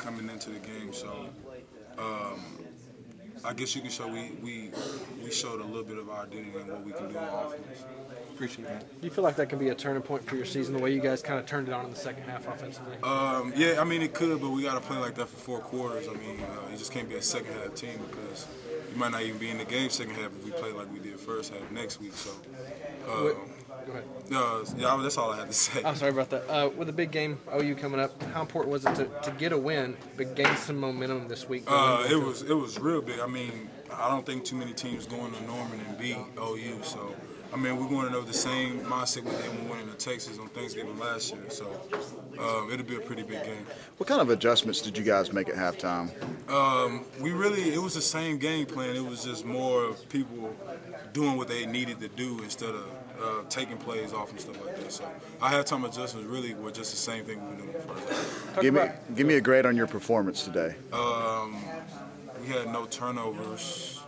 coming into the game. So I guess you can show we showed a little bit of our identity and what we can do on offense. Appreciate that. Do you feel like that can be a turning point for your season, the way you guys kind of turned it on in the second half offensively? Yeah, I mean, it could, but we got to play like that for 4 quarters. I mean, you just can't be a second half team because you might not even be in the game second half if we play like we did first half next week. So, Go ahead. yeah, that's all I had to say. I'm sorry about that. With a big game, OU coming up, how important was it to get a win but gain some momentum this week? It was real big. I mean, I don't think too many teams going to Norman and beat OU. So, I mean, we're going to know the same mindset we did when we went into Texas on Thanksgiving last year. So, it'll be a pretty big game. What kind of adjustments did you guys make at halftime? It was the same game plan. It was just more of people doing what they needed to do instead of taking plays off and stuff like that. So our halftime adjustments really were just the same thing we were doing in the first half. Give me a grade on your performance today. We had no turnovers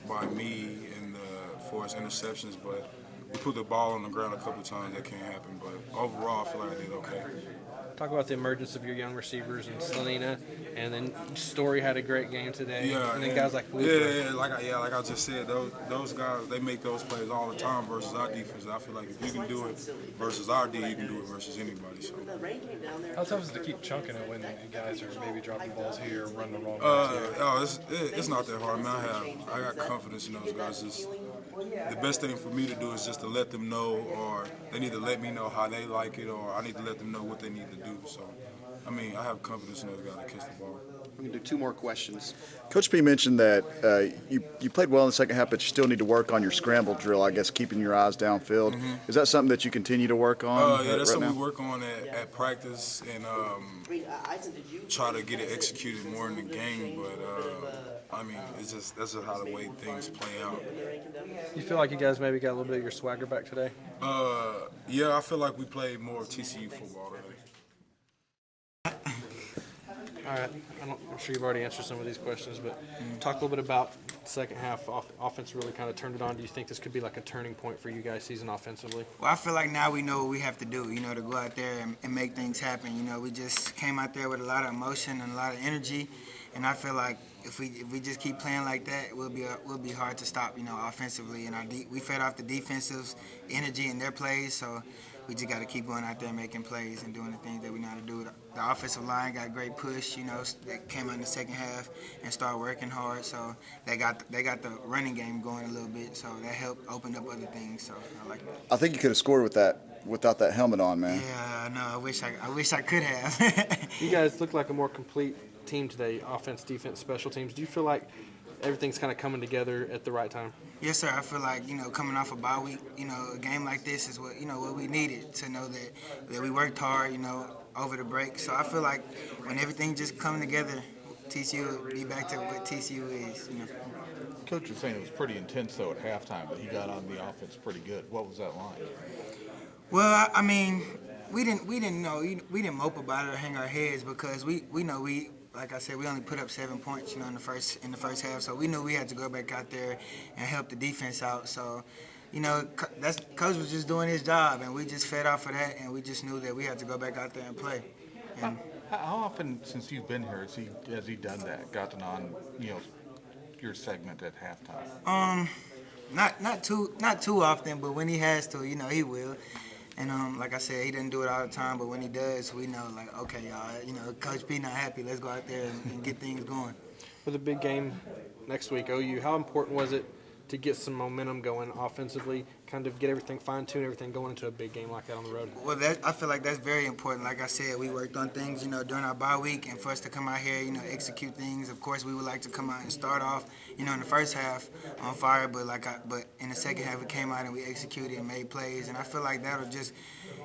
by me in the forced interceptions, but we put the ball on the ground a couple times. That can't happen, but overall, I feel like I did okay. Talk about the emergence of your young receivers and Selena, and then Story had a great game today. Yeah, and then guys like like I just said, those guys, they make those plays all the time versus our defense. I feel like if you can do it versus our D, you can do it versus anybody. So. How tough is it to keep chunking it when you guys are maybe dropping balls here, running the wrong ways here? It's not that hard. I got confidence in those guys. The best thing for me to do is just to let them know, or they need to let me know how they like it, or I need to let them know what they need to do. So, I mean, I have confidence in those guys to catch the ball. We can do 2 more questions. Coach P mentioned that you played well in the second half, but you still need to work on your scramble drill, I guess, keeping your eyes downfield. Mm-hmm. Is that something that you continue to work on? Yeah, that's right something now? we work on at practice and try to get it executed more in the game. But, I mean, that's just how the way things play out. You feel like you guys maybe got a little bit of your swagger back today? Yeah, I feel like we played more TCU football today. All right. I'm sure you've already answered some of these questions, but talk a little bit about the second half. Offense really kind of turned it on. Do you think this could be like a turning point for you guys season offensively? Well, I feel like now we know what we have to do, to go out there and make things happen. We just came out there with a lot of emotion and a lot of energy, and I feel like if we just keep playing like that, we'll be hard to stop, offensively. And we fed off the defensive energy in their plays, so we just got to keep going out there making plays and doing the things that we know how to do. The offensive line got a great push, they came out in the second half and started working hard, so they got the running game going a little bit, so that helped open up other things. So I like that. I think you could have scored without that helmet on, man. Yeah, I know. I wish I could have. You guys look like a more complete team today, offense, defense, special teams. Do you feel like everything's kind of coming together at the right time? Yes, sir. I feel like, coming off a bye week, a game like this is what, what we needed to know that we worked hard, over the break. So I feel like when everything just come together, TCU will be back to what TCU is, Coach was saying it was pretty intense, though, at halftime, but he got on the offense pretty good. What was that like? Well, I mean, we didn't mope about it or hang our heads because we know like I said, we only put up 7 points, in the first half. So we knew we had to go back out there and help the defense out. So, Coach was just doing his job, and we just fed off of that, and we just knew that we had to go back out there and play. And how often since you've been here has he done that? Gotten on, your segment at halftime? Not too often, but when he has to, he will. And like I said, he doesn't do it all the time, but when he does, we know, like, okay, y'all, Coach P not happy. Let's go out there and get things going. With a big game next week, OU, how important was it to get some momentum going offensively, kind of get everything fine-tuned, everything going into a big game like that on the road? Well, I feel like that's very important. Like I said, we worked on things, during our bye week, and for us to come out here, execute things. Of course, we would like to come out and start off, in the first half on fire, but in the second half, we came out and we executed and made plays, and I feel like that'll just,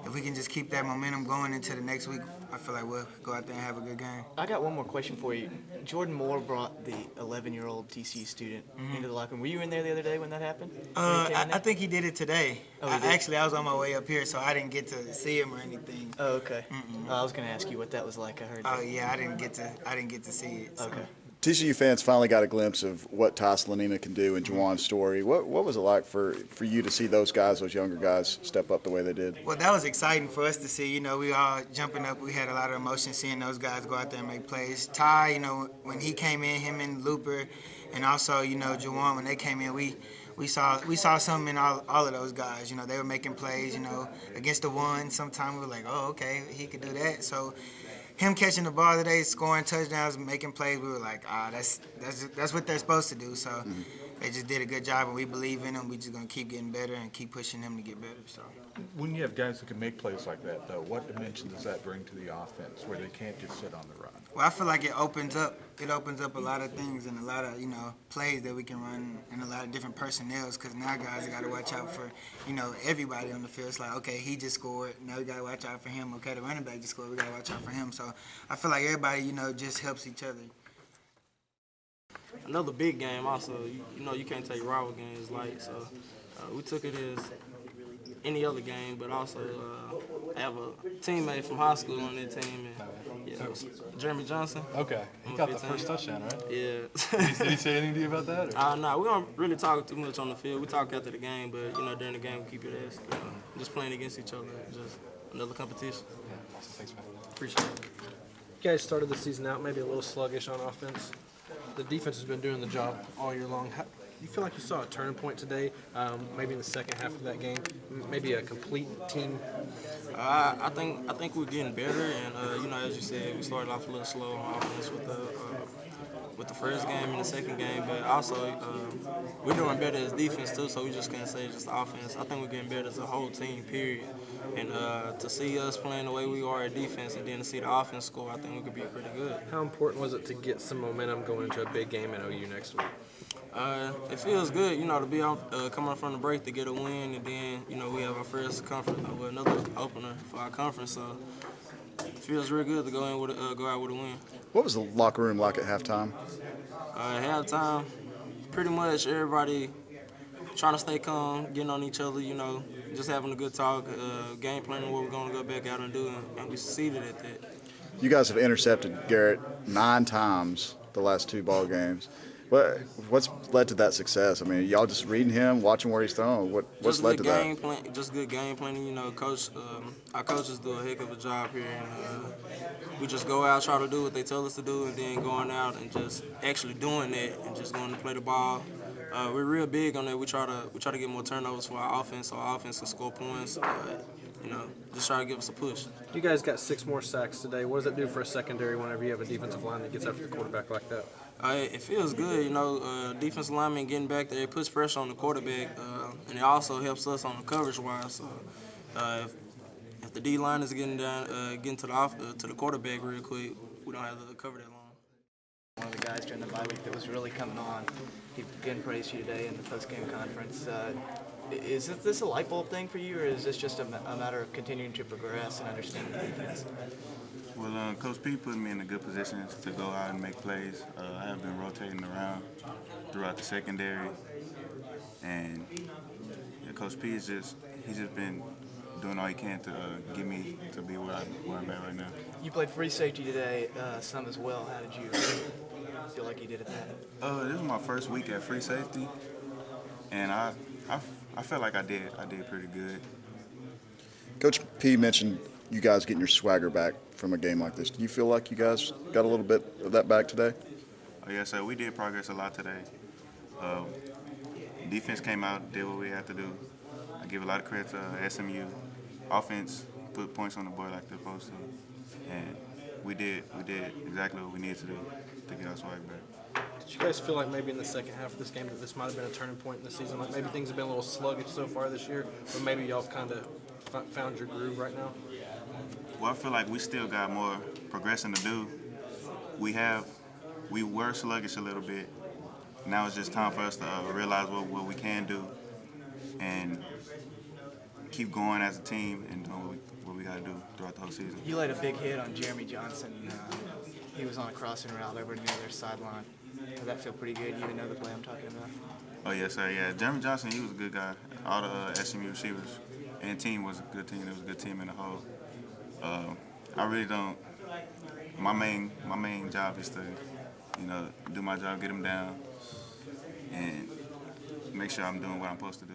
if we can just keep that momentum going into the next week, I feel like we'll go out there and have a good game. I got one more question for you. Jordan Moore brought the 11-year-old TCU student into the locker room. Were you in there the other day when that happened? I think he did it today. Oh, Actually, I was on my way up here, so I didn't get to see him or anything. Oh, okay. I was going to ask you what that was like. I heard. Oh yeah, I didn't get to see it. So. Okay. TCU fans finally got a glimpse of what Tyson Lanina can do in Juwan's story. What was it like for you to see those guys, those younger guys, step up the way they did? Well, that was exciting for us to see. You know, we all jumping up. We had a lot of emotion seeing those guys go out there and make plays. Ty, you know, when he came in, him and Looper, and also, you know, Juwan, when they came in, we saw something in all of those guys. You know, they were making plays. You know, against the one, sometimes we were like, oh, okay, he could do that. So him catching the ball today, scoring touchdowns, making plays, we were like, that's what they're supposed to do. So they just did a good job, and we believe in them. We just gonna keep getting better and keep pushing them to get better. So. When you have guys who can make plays like that, though, what dimension does that bring to the offense where they can't just sit on the run? Well, I feel like it opens up a lot of things and a lot of, you know, plays that we can run and a lot of different personnels, because now guys got to watch out for, you know, everybody on the field. It's like, okay, he just scored. Now we got to watch out for him. Okay, the running back just scored. We got to watch out for him. So I feel like everybody, you know, just helps each other. Another big game also, you know, you can't take rival games light, so we took it as any other game, but also I have a teammate from high school on that team, and yeah, Jeremy Johnson. Okay, he got the first touchdown, right? Yeah. Did he say anything to you about that? No, we don't really talk too much on the field. We talk after the game, but you know, during the game we keep it as just playing against each other, just another competition. Yeah, awesome. Thanks, man. Appreciate it. You guys started the season out maybe a little sluggish on offense. The defense has been doing the job all year long. You feel like you saw a turning point today, maybe in the second half of that game, maybe a complete team? I think we're getting better, and you know, as you said, we started off a little slow on offense with the first game and the second game, but also we're doing better as defense too. So we just can't say just the offense. I think we're getting better as a whole team, period. And to see us playing the way we are at defense, and then to see the offense score, I think we could be pretty good. How important was it to get some momentum going into a big game in OU next week? It feels good, you know, to be coming from the break to get a win, and then, you know, we have our first conference, another opener for our conference, so it feels real good to go out with a win. What was the locker room like at halftime? At halftime, pretty much everybody trying to stay calm, getting on each other, you know, just having a good talk, game planning what we're going to go back out and do, and we succeeded at that. You guys have intercepted Garrett 9 times the last 2 ball games. What's led to that success? I mean, y'all just reading him, watching where he's throwing. What's led to that? Just good game planning. You know, our coaches do a heck of a job here, and we just go out, try to do what they tell us to do, and then going out and just actually doing that and just going to play the ball. We're real big on that. We try to get more turnovers for our offense, so our offense can score points. You know, just try to give us a push. You guys got 6 more sacks today. What does it do for a secondary whenever you have a defensive line that gets after the quarterback like that? It feels good, you know, defensive lineman getting back there, it puts pressure on the quarterback, and it also helps us on the coverage-wise. So if the D-line is getting to the quarterback real quick, we don't have to cover that long. One of the guys during the bye week that was really coming on, he again praised you today in the post-game conference. Is this a light bulb thing for you, or is this just a matter of continuing to progress and understanding the defense? Well, Coach P put me in a good position to go out and make plays. I have been rotating around throughout the secondary, and Coach P he's just been doing all he can to get me to be where I'm at right now. You played free safety today, some as well. How did you feel like you did at that? This was my first week at free safety, and I felt like I did pretty good. Coach P mentioned you guys getting your swagger back from a game like this. Do you feel like you guys got a little bit of that back today? Oh, yes, sir. We did progress a lot today. Defense came out, did what we had to do. I give a lot of credit to SMU. Offense put points on the board like they're supposed to. And we did exactly what we needed to do to get our swag back. Did you guys feel like maybe in the second half of this game that this might have been a turning point in the season? Like maybe things have been a little sluggish so far this year, but maybe y'all have kind of found your groove right now? Well, I feel like we still got more progressing to do. We were sluggish a little bit. Now it's just time for us to realize what we can do and keep going as a team and doing what we got to do throughout the whole season. You laid a big hit on Jeremy Johnson. He was on a crossing route over to the other sideline. Did that feel pretty good? You even know the play I'm talking about? Oh, yes, sir. Yeah, Jeremy Johnson, he was a good guy. All the SMU receivers and team was a good team. It was a good team in the whole. I really don't. My main job is to do my job, get them down, and make sure I'm doing what I'm supposed to do.